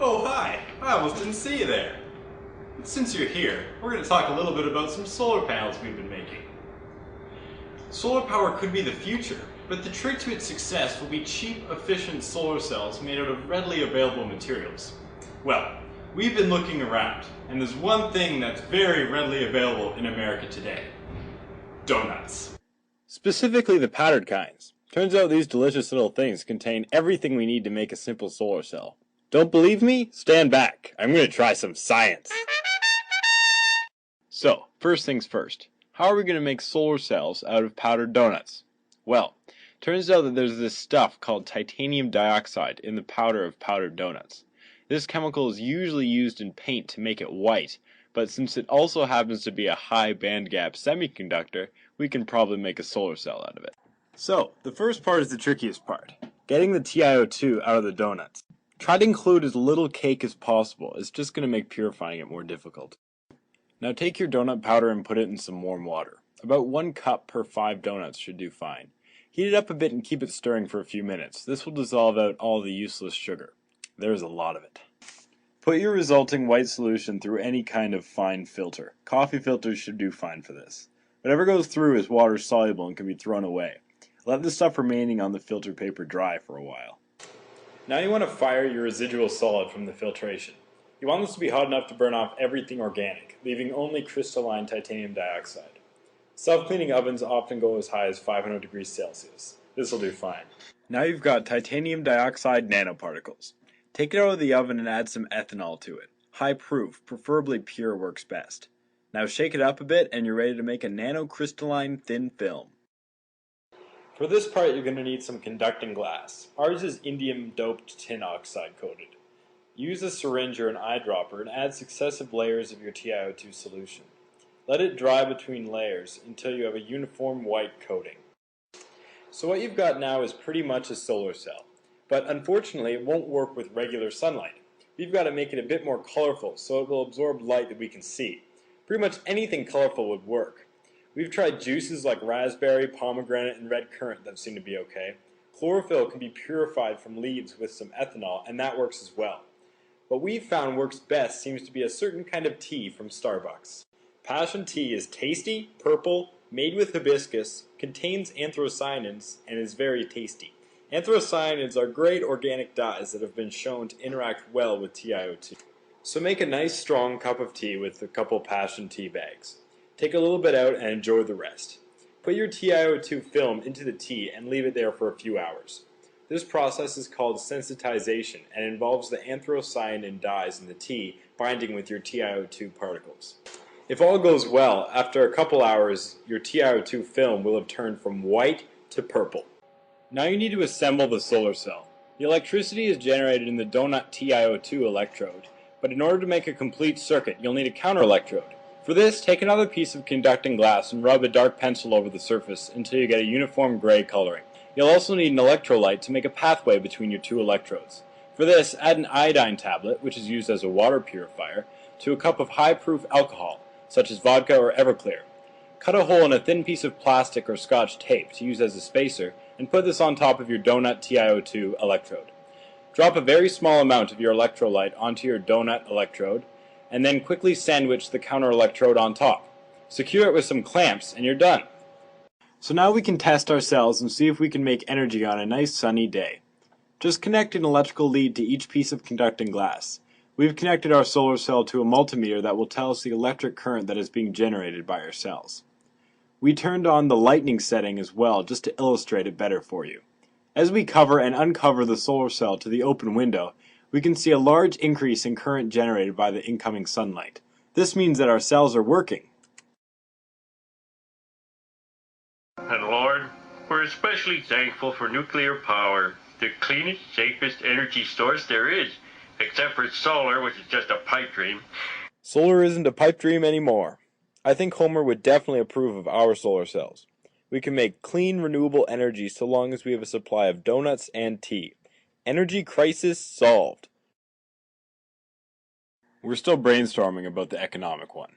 Oh, hi! I almost didn't see you there. Since you're here, we're going to talk a little bit about some solar panels we've been making. Solar power could be the future, but the trick to its success will be cheap, efficient solar cells made out of readily available materials. Well, we've been looking around, and there's one thing that's very readily available in America today. Donuts. Specifically the powdered kinds. Turns out these delicious little things contain everything we need to make a simple solar cell. Don't believe me? Stand back. I'm going to try some science. So, first things first. How are we going to make solar cells out of powdered donuts? Well, turns out that there's this stuff called titanium dioxide in the powder of powdered donuts. This chemical is usually used in paint to make it white, but since it also happens to be a high bandgap semiconductor, we can probably make a solar cell out of it. So, the first part is the trickiest part, getting the TiO2 out of the donuts. Try to include as little cake as possible, it's just going to make purifying it more difficult. Now take your donut powder and put it in some warm water. About 1 cup per 5 donuts should do fine. Heat it up a bit and keep it stirring for a few minutes. This will dissolve out all the useless sugar. There's a lot of it. Put your resulting white solution through any kind of fine filter. Coffee filters should do fine for this. Whatever goes through is water soluble and can be thrown away. Let the stuff remaining on the filter paper dry for a while. Now you want to fire your residual solid from the filtration. You want this to be hot enough to burn off everything organic, leaving only crystalline titanium dioxide. Self-cleaning ovens often go as high as 500 degrees Celsius. This will do fine. Now you've got titanium dioxide nanoparticles. Take it out of the oven and add some ethanol to it. High proof, preferably pure, works best. Now shake it up a bit and you're ready to make a nanocrystalline thin film. For this part you're going to need some conducting glass. Ours is indium doped tin oxide coated. Use a syringe or an eyedropper and add successive layers of your TiO2 solution. Let it dry between layers until you have a uniform white coating. So what you've got now is pretty much a solar cell, but unfortunately it won't work with regular sunlight. We've got to make it a bit more colorful so it will absorb light that we can see. Pretty much anything colorful would work. We've tried juices like raspberry, pomegranate, and red currant that seem to be okay. Chlorophyll can be purified from leaves with some ethanol, and that works as well. What we've found works best seems to be a certain kind of tea from Starbucks. Passion tea is tasty, purple, made with hibiscus, contains anthocyanins, and is very tasty. Anthocyanins are great organic dyes that have been shown to interact well with TiO2. So make a nice strong cup of tea with a couple passion tea bags. Take a little bit out and enjoy the rest. Put your TiO2 film into the tea and leave it there for a few hours. This process is called sensitization and involves the anthocyanin dyes in the tea binding with your TiO2 particles. If all goes well, after a couple hours, your TiO2 film will have turned from white to purple. Now you need to assemble the solar cell. The electricity is generated in the donut TiO2 electrode, but in order to make a complete circuit, you'll need a counter electrode. For this, take another piece of conducting glass and rub a dark pencil over the surface until you get a uniform gray coloring. You'll also need an electrolyte to make a pathway between your two electrodes. For this, add an iodine tablet, which is used as a water purifier, to a cup of high-proof alcohol, such as vodka or Everclear. Cut a hole in a thin piece of plastic or Scotch tape to use as a spacer, and put this on top of your donut TiO2 electrode. Drop a very small amount of your electrolyte onto your donut electrode, and then quickly sandwich the counter electrode on top. Secure it with some clamps and you're done. So now we can test our cells and see if we can make energy on a nice sunny day. Just connect an electrical lead to each piece of conducting glass. We've connected our solar cell to a multimeter that will tell us the electric current that is being generated by our cells. We turned on the lightning setting as well just to illustrate it better for you. As we cover and uncover the solar cell to the open window, we can see a large increase in current generated by the incoming sunlight. This means that our cells are working. And Lord, we're especially thankful for nuclear power, the cleanest, safest energy source there is, except for solar, which is just a pipe dream. Solar isn't a pipe dream anymore. I think Homer would definitely approve of our solar cells. We can make clean, renewable energy so long as we have a supply of donuts and tea. Energy crisis solved. We're still brainstorming about the economic one.